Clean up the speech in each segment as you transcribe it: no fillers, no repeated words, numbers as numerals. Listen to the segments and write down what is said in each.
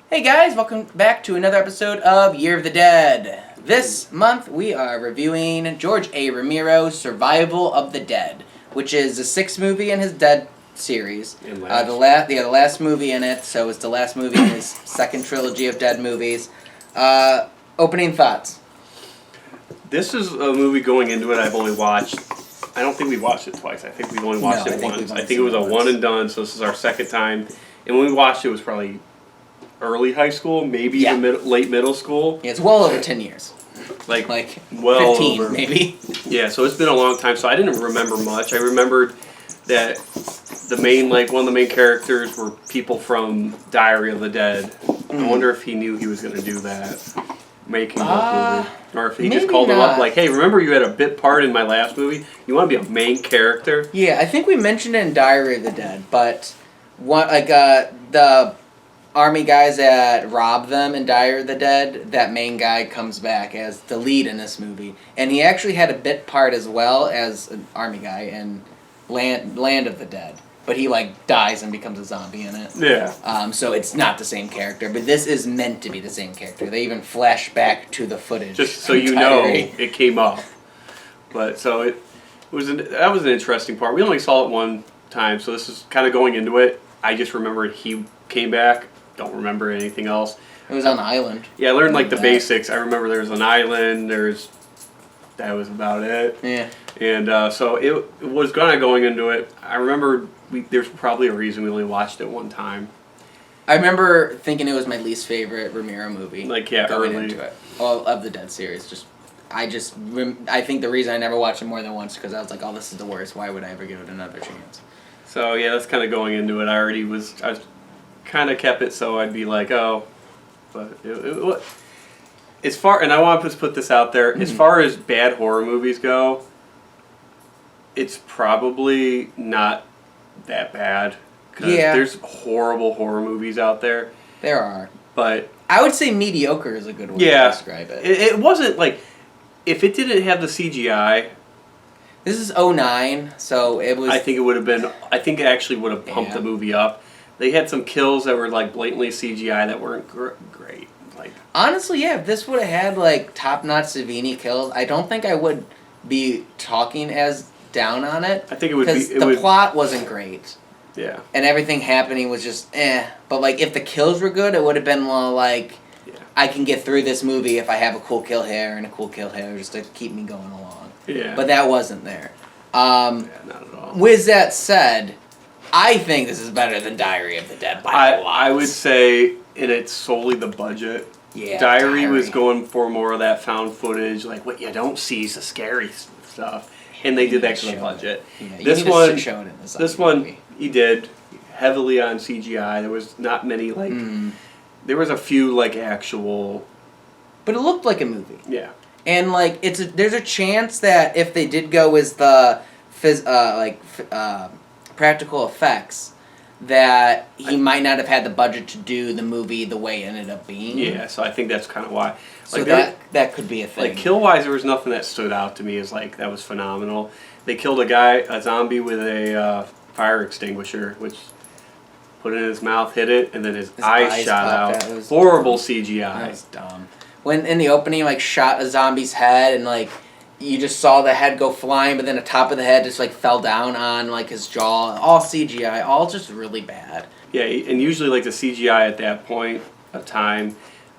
Hey guys, welcome back to another episode of Year of the Dead. This month we are reviewing George A. Romero's Survival of the Dead, which is the sixth movie in his Dead series. The last movie in it, so it's the last movie in his second trilogy of Dead movies. Opening thoughts. This is a movie going into it I've only watched. I don't think we watched it twice. I think we've only watched it once. I think it was a one and done, so this is our second time. And when we watched it was probably early high school, maybe even late middle school. Yeah, it's well over 10 years. Like well 15, over. Maybe. Yeah, so it's been a long time, so I didn't remember much. I remembered that one of the main characters were people from Diary of the Dead. I wonder if he knew he was going to do that, making that movie. Or if he just called him up like, hey, remember you had a bit part in my last movie? You want to be a main character? Yeah, I think we mentioned it in Diary of the Dead, but the army guys that robbed them in Diary of the Dead, that main guy comes back as the lead in this movie. And he actually had a bit part as well as an army guy in Land of the Dead. But he, dies and becomes a zombie in it. Yeah. So it's not the same character, but this is meant to be the same character. They even flash back to the footage. Just so you know, it came up. But, so that was an interesting part. We only saw it one time, so this is kind of going into it. I just remembered he came back. Don't remember anything else. It was on the island. Yeah, I learned the basics. I remember there was an island. That was about it. Yeah. And so it was kind of going into it. I remember there's probably a reason we only watched it one time. I remember thinking it was my least favorite Romero movie. Going into it. Of the Dead series. I think the reason I never watched it more than once because I was like, oh, this is the worst. Why would I ever give it another chance? So yeah, that's kind of going into it. I was kind of kept it so I'd be like, oh, but and I want to put this out there, as far as bad horror movies go, it's probably not that bad. Yeah. There's horrible horror movies out there. There are. But I would say mediocre is a good way to describe it. It wasn't if it didn't have the CGI. This is 2009, so it was... I think it actually would have pumped the movie up. They had some kills that were blatantly CGI that weren't great. Honestly, yeah, if this would have had top-notch Savini kills, I don't think I would be talking as down on it. I think it would be... Because the plot wasn't great. Yeah. And everything happening was just But if the kills were good, it would have been I can get through this movie if I have a cool kill here and a cool kill here just to keep me going along. Yeah. But that wasn't there. Not at all. With that said, I think this is better than Diary of the Dead by a lot. I would say, and it's solely the budget. Yeah, Diary was going for more of that found footage, what you don't see is the scary stuff, and they did that for the budget. Yeah, this one, he did heavily on CGI. There was not many there was a few actual, but it looked like a movie. Yeah, and there's a chance that if they did go with the practical effects, that he might not have had the budget to do the movie the way it ended up being. Yeah, so I think that's kind of why. So that could be a thing. Kill-wise, there was nothing that stood out to me as that was phenomenal. They killed a zombie with a fire extinguisher, which put it in his mouth, hit it, and then his eyes shot out. Horrible CGI. That was dumb. When in the opening, shot a zombie's head and you just saw the head go flying, but then the top of the head just fell down on his jaw. All CGI, all just really bad. Yeah, and usually the CGI at that point of time,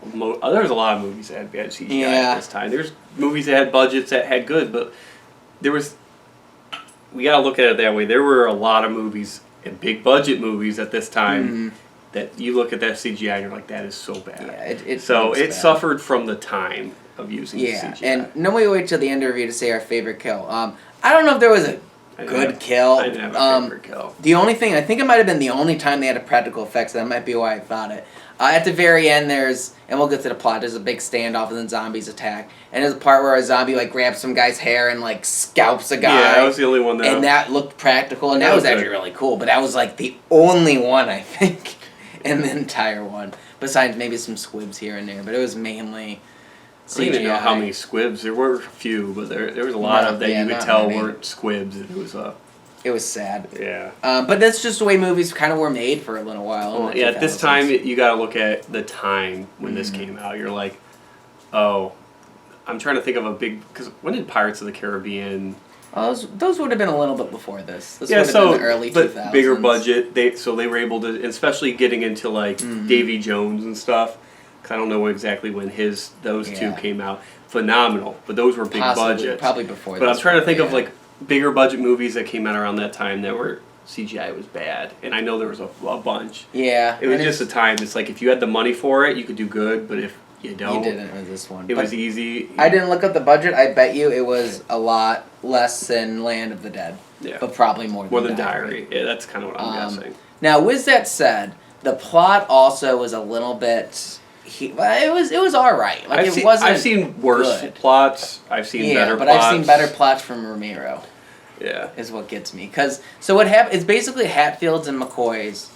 there's a lot of movies that had bad CGI at this time. There's movies that had budgets that had good, but we gotta look at it that way. There were a lot of movies and big budget movies at this time that you look at that CGI and you're like, that is so bad. Yeah, it suffered from the time of using CGI. And nobody wait till the end of the review to say our favorite kill. I don't know if there was a good kill. I didn't have a favorite kill. The only thing, I think it might have been the only time they had a practical effects. That might be why I thought it. At the very end, and we'll get to the plot, there's a big standoff and then zombies attack. And there's a part where a zombie grabs some guy's hair and scalps a guy. Yeah, that was the only one And that looked practical, and that was actually really cool. But that was the only one, I think, in the entire one. Besides maybe some squibs here and there, but it was mainly CGI. I don't even know how many squibs. There were a few, but there was a lot of that you could tell weren't squibs. It was It was sad. Yeah. But that's just the way movies kind of were made for a little while. Well, yeah, at this time, you got to look at the time when this came out. You're like, oh, I'm trying to think of a big... Because when did Pirates of the Caribbean... Those would have been a little bit before this. This yeah, would have been the early 2000s. But bigger budget. So they were able to... Especially getting into, like, Davy Jones and stuff. Because I don't know exactly when those two came out. Phenomenal. But those were big budgets. Probably before But I'm trying to think of, like, bigger budget movies that came out around that time that were... CGI was bad. And I know there was a bunch. Yeah. It was just a time. It's like, if you had the money for it, you could do good. But if... You don't. You didn't with this one. It was easy. I didn't look up the budget. I bet you it was a lot less than Land of the Dead. Yeah. But probably more than Diary. Yeah, that's kind of what I'm guessing. Now, with that said, the plot also was a little bit... It was all right. Like, I've seen worse plots. I've seen better plots. But I've seen better plots from Romero. Yeah. Is what gets me. So what happened... It's basically Hatfields and McCoys,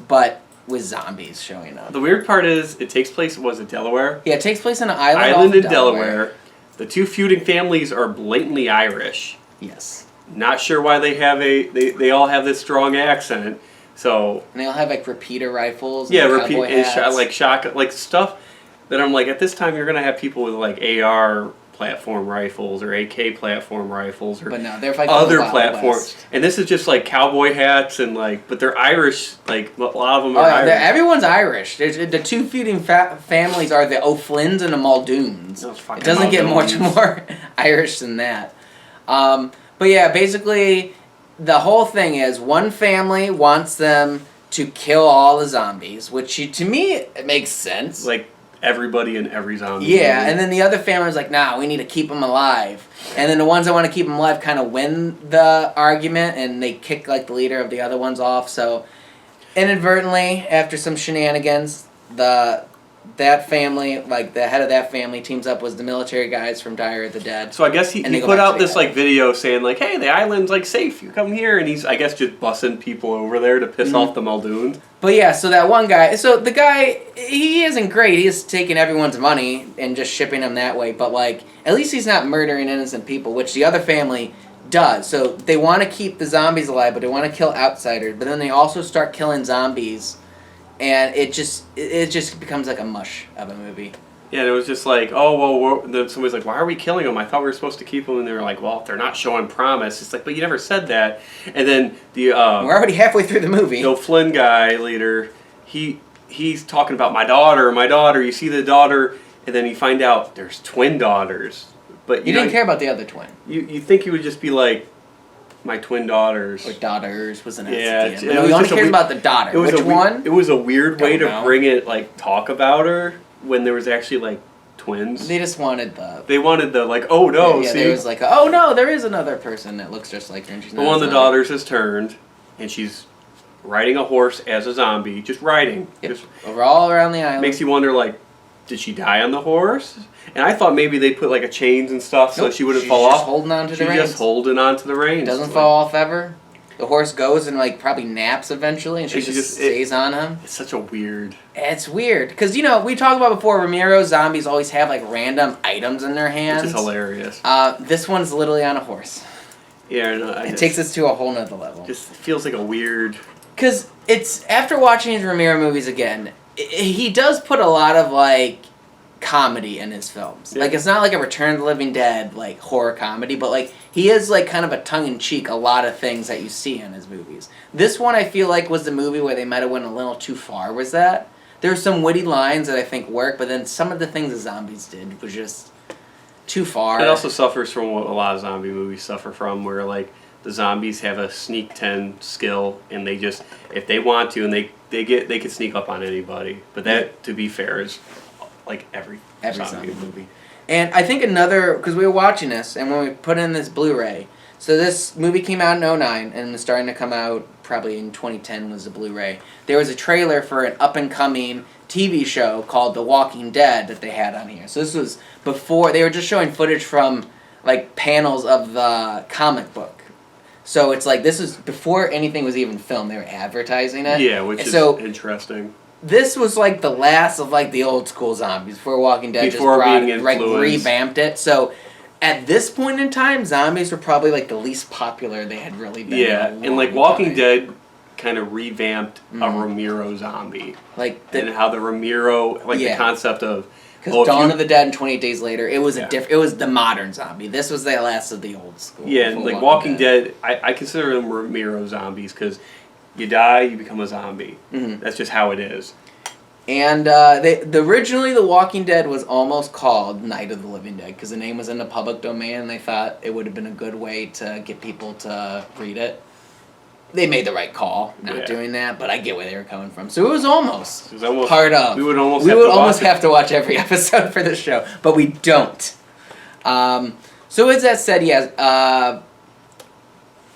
but... with zombies showing up. The weird part is, it takes place, was it Delaware? Yeah, it takes place in an island in Delaware. The two feuding families are blatantly Irish. Yes. Not sure why they have they all have this strong accent. So. And they all have like repeater rifles. Yeah, cowboy hats. like shotgun, like stuff that I'm like, at this time you're gonna have people with like AR platform rifles or AK platform rifles or but no, they're like other platforms. And this is just like cowboy hats and like, but they're Irish. Like a lot of them are Irish. Everyone's Irish. The two feuding families are the O'Flynn's and the Muldoons. It doesn't get much more Irish than that. But yeah, basically the whole thing is one family wants them to kill all the zombies, which to me it makes sense. Like everybody in every zombie movie. And then the other family's like, nah, we need to keep them alive. And then the ones that want to keep them alive kind of win the argument, and they kick like the leader of the other ones off. So inadvertently, after some shenanigans, that family, like the head of that family, teams up with the military guys from Diary of the Dead. So I guess he put out this like video saying like, hey, the island's like safe, you come here, and he's I guess just bussing people over there to piss off the Muldoons. But yeah, so that one guy, the guy, he isn't great. He's taking everyone's money and just shipping them that way. But like, at least he's not murdering innocent people, which the other family does. So they want to keep the zombies alive, but they want to kill outsiders. But then they also start killing zombies. And it just becomes like a mush of a movie. Yeah, and it was just like, oh, well, then somebody's like, why are we killing them? I thought we were supposed to keep them. And they were like, well, if they're not showing promise. It's like, but you never said that. And then we're already halfway through the movie. The Flynn guy later, he's talking about my daughter. You see the daughter, and then you find out there's twin daughters. But you didn't care about the other twin. You think he would just be like, my twin daughters. Or daughters was an S. Yeah. No, he only cares about the daughter. Which one? It was a weird way to bring it, like, talk about her when there was actually, like, twins. They just wanted the... They wanted the, like, oh, no, yeah, see? there was like, oh, no, there is another person that looks just like her. And she's one of the daughters has turned, and she's riding a horse as a zombie. Just riding. Yep. Just over all around the island. Makes you wonder, like, did she die on the horse? And I thought maybe they put like a chains and stuff so she wouldn't fall off. She's just holding on to the reins. She's just holding on to the reins. Doesn't fall off ever. The horse goes and like probably naps eventually, and she just stays on him. It's such a weird. It's weird because we talked about before. Romero zombies always have like random items in their hands. Which is hilarious. This one's literally on a horse. Yeah, no, it takes us to a whole nother level. Just feels like a weird. Because it's after watching his Romero movies again, he does put a lot of like comedy in his films. Yeah. Like it's not like a Return of the Living Dead like horror comedy, but like he is like kind of a tongue-in-cheek a lot of things that you see in his movies. This one I feel like was the movie where they might have went a little too far. Was that there were some witty lines that I think work, but then some of the things the zombies did was just too far. It also suffers from what a lot of zombie movies suffer from, where like the zombies have a sneak 10 skill, and they just if they want to, and they can sneak up on anybody. But that, to be fair, is like every zombie movie. And I think because we were watching this, and when we put in this Blu-ray, so this movie came out in 2009, and was starting to come out probably in 2010 was the Blu-ray. There was a trailer for an up-and-coming TV show called The Walking Dead that they had on here. So this was before, they were just showing footage from like panels of the comic book. So it's like, this is before anything was even filmed, they were advertising it. Yeah, which is interesting. This was like the last of like the old school zombies before Walking Dead before just revamped it. So at this point in time, zombies were probably like the least popular they had really been. Yeah, and like Walking Dead kind of revamped a Romero zombie. Like and how the Romero, the concept of... Because Dawn of the Dead and 28 Days Later, it was it was the modern zombie. This was the last of the old school. Yeah, and like Walking Dead, I consider them Romero zombies because you die, you become a zombie. Mm-hmm. That's just how it is. And originally The Walking Dead was almost called Night of the Living Dead because the name was in the public domain and they thought it would have been a good way to get people to read it. They made the right call not doing that, but I get where they were coming from. So it was almost part of. We would almost have to watch every episode for this show, but we don't. So with that said, yes.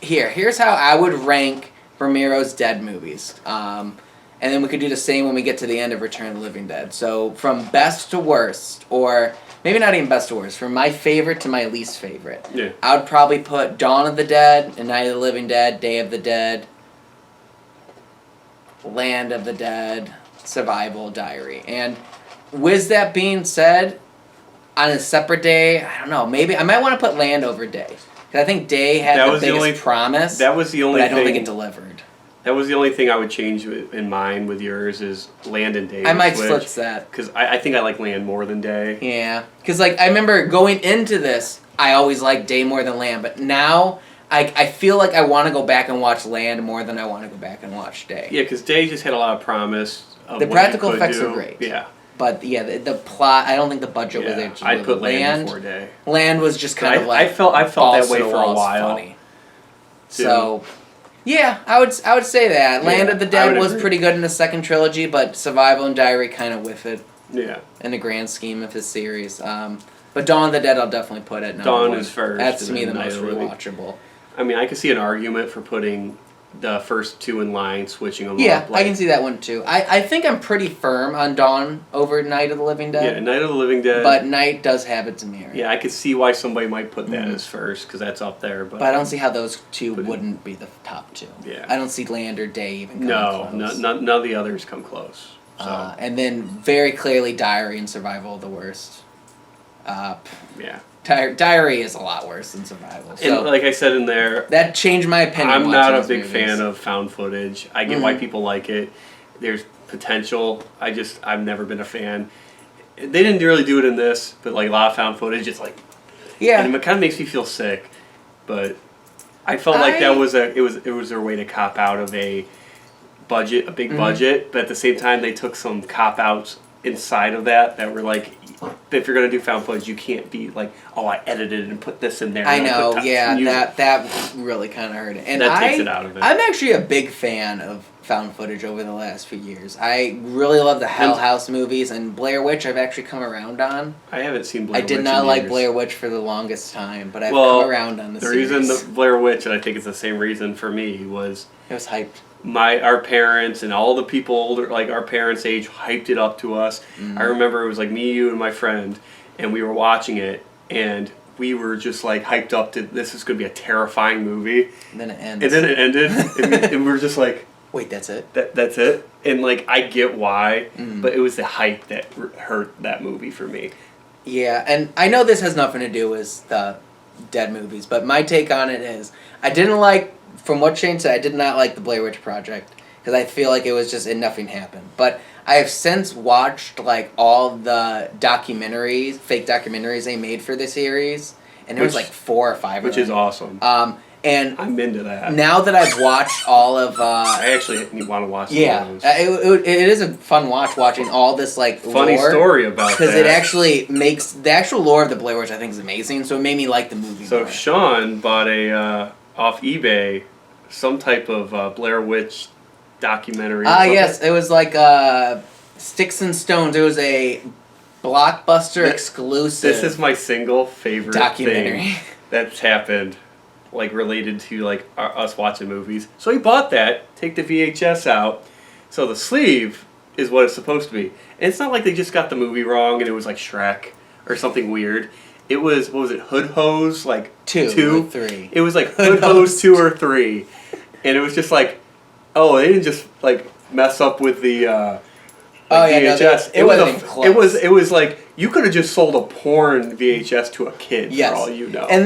Here's how I would rank Romero's Dead movies. And then we could do the same when we get to the end of Return of the Living Dead. So from best to worst, or maybe not even best to worst, from my favorite to my least favorite. Yeah. I would probably put Dawn of the Dead, and Night of the Living Dead, Day of the Dead, Land of the Dead, Survival, Diary. And with that being said, on a separate day, I don't know, maybe I might want to put Land over Day. Because I think Day had the biggest promise, that was the only but I don't think it delivered. That was the only thing I would change in mine with yours is Land and Day. I might split that. Because I think I like Land more than Day. Yeah. Because I remember going into this, I always liked Day more than Land. But now, I feel like I want to go back and watch Land more than I want to go back and watch Day. Yeah, because Day just had a lot of promise of the practical effects are great. Yeah. But yeah, the plot, I don't think the budget was there. I'd put Land before Day. Land was just kind of like... I felt that way for a while. Funny. So... Yeah, I would say that. Land of the Dead was pretty good in the second trilogy, but Survival and Diary kind of whiff it. Yeah. In the grand scheme of his series. But Dawn of the Dead I'll definitely put at number one. Dawn is first. That's to me the most rewatchable. I mean, I could see an argument for putting the first two in line, switching them up. Yeah, I can see that one too. I think I'm pretty firm on Dawn over Night of the Living Dead. Yeah, Night of the Living Dead. But Night does have its merit. Yeah, I could see why somebody might put that as first, because that's up there. But I don't see how those two wouldn't be the top two. Yeah. I don't see Land or Day even coming close. No, none of the others come close. So. And then very clearly Diary and Survival are the worst. Yeah. Diary is a lot worse than Survival. So and like I said in there... That changed my opinion. I'm not a big fan of found footage. I get why people like it. There's potential. I've never been a fan. They didn't really do it in this, but like a lot of found footage, it's like... Yeah. And it kind of makes me feel sick. But I felt like it was their way to cop out of a big budget, but at the same time they took some cop outs inside of that were like, if you're gonna do found footage, you can't be like, oh, I edited and put this in there. I know, that really kind of hurt it, and that takes it out of it. I'm actually a big fan of found footage over the last few years. I really love the Hell House movies, and Blair Witch I've actually come around on. I haven't seen Blair Witch. I did not like Blair Witch for the longest time, but I've come around on the series. Reason the Blair Witch, and I think it's the same reason for me, was it was hyped. Our parents and all the people older, like our parents' age, hyped it up to us. I remember it was like me, you, and my friend, and we were watching it, and we were just like hyped up to this is going to be a terrifying movie. And then it ends. And then it ended, and we were just like, wait, that's it? That's it? And like, I get why, but it was the hype that hurt that movie for me. Yeah, and I know this has nothing to do with the Dead movies, but my take on it is, I didn't like, from what Shane said, I did not like the Blair Witch Project, because I feel like it was just, nothing happened. But I have since watched, like, all the documentaries, fake documentaries they made for the series, and there was like 4 or 5 of them. Which is awesome. And I'm into that. Now that I've watched all of... I actually want to watch those. It is a fun watching all this, like, funny lore, story about that. because it actually makes... The actual lore of the Blair Witch, I think, is amazing, so it made me like the movie So more. Sean bought off eBay, some type of Blair Witch documentary. Yes, it was like Sticks and Stones. It was a Blockbuster exclusive. This is my single favorite documentary thing that's happened, like related to like us watching movies. So he bought that. Take the VHS out. So the sleeve is what it's supposed to be, and it's not like they just got the movie wrong and it was like Shrek or something weird. It was, what was it, Hood Hose, like 2 or 3. It was like Hood Hose 2 or 3. And it was just like, oh, they didn't just like mess up with the VHS. It wasn't even close. It was like You could have just sold a porn VHS to a kid for all you know. And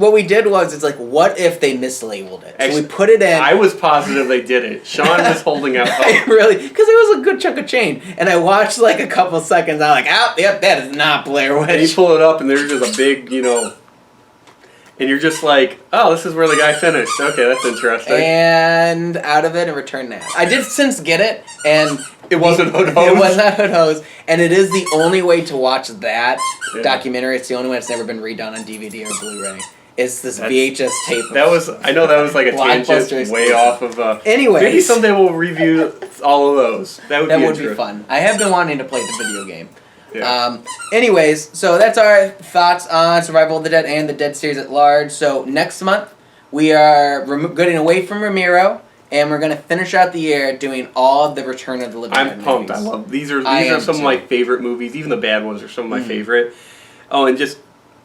what we did was, it's like, what if they mislabeled it? Actually, so we put it in. I was positive they did it. Sean was holding out hope. Really? Because it was a good chunk of change. And I watched like a couple seconds. I'm like, yep, that is not Blair Witch. And you pull it up, and there's just a big, and you're just like, oh, this is where the guy finished. Okay, that's interesting. And out of it and return that. I did since get it, and it wasn't Hood Hose. It was not Hood Hose, and it is the only way to watch that documentary. It's the only way it's never been redone on DVD or Blu-ray. It's this VHS tape. I know that was like a tangent way off of. Anyways, maybe someday we'll review all of those. That would be fun. I have been wanting to play the video game. Yeah. Anyways, so that's our thoughts on Survival of the Dead and the Dead series at large. So next month we are getting away from Romero, and we're gonna finish out the year doing all of the Return of the Living Dead I'm pumped. movies. I love these are some of my favorite movies. Even the bad ones are some of my favorite. Oh, and just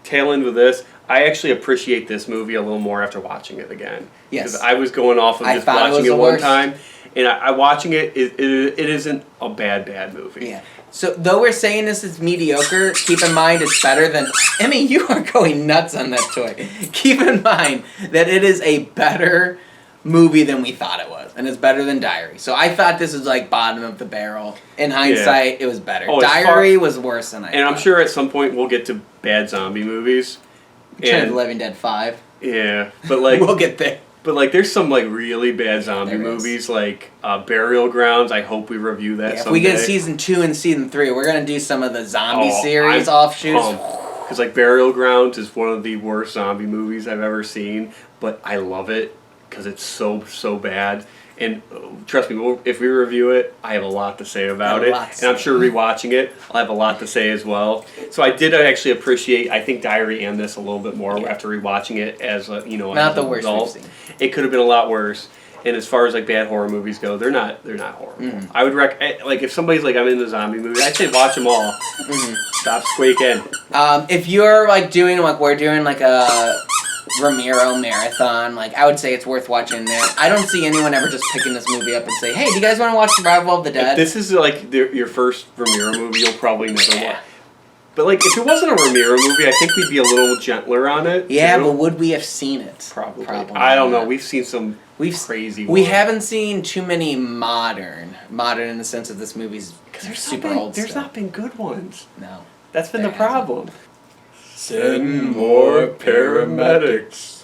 tail end with this. I actually appreciate this movie a little more after watching it again. Yes. Because I was going off of just watching it one time, and I watching it isn't a bad movie. Yeah. So, though we're saying this is mediocre, keep in mind it's better than... Emmy, you are going nuts on that toy. Keep in mind that it is a better movie than we thought it was. And it's better than Diary. So I thought this was like bottom of the barrel. In hindsight, it was better. Diary was worse than I thought. And I'm sure at some point we'll get to bad zombie movies. Return of the Living Dead 5. Yeah, but like... we'll get there. But like, there's some like really bad zombie movies, like Burial Grounds. I hope we review that someday. If we get season 2 and season 3, we're gonna do some of the zombie series offshoots. Because like Burial Grounds is one of the worst zombie movies I've ever seen, but I love it because it's so bad. And trust me, if we review it, I have a lot to say about it. And I'm sure rewatching it, I'll have a lot to say as well. So I did actually appreciate, I think, Diary and this a little bit more after rewatching it as a, not the worst we've seen. It could have been a lot worse. And as far as like bad horror movies go, they're not horrible. I would like if somebody's like, I'm in the zombie movie, I'd say watch them all. Stop squeaking. If you're like doing like we're doing like a Romero marathon, like I would say it's worth watching that. I don't see anyone ever just picking this movie up and say, hey, do you guys want to watch Survival of the Dead? If this is like your first Romero movie, you'll probably never watch. But like if it wasn't a Romero movie, I think we'd be a little gentler on it. Yeah, but would we have seen it? Probably I don't know. We've seen some crazy ones. We haven't seen too many modern in the sense of this movie's super old. There's not been good ones. No. That's been the problem. Send more paramedics.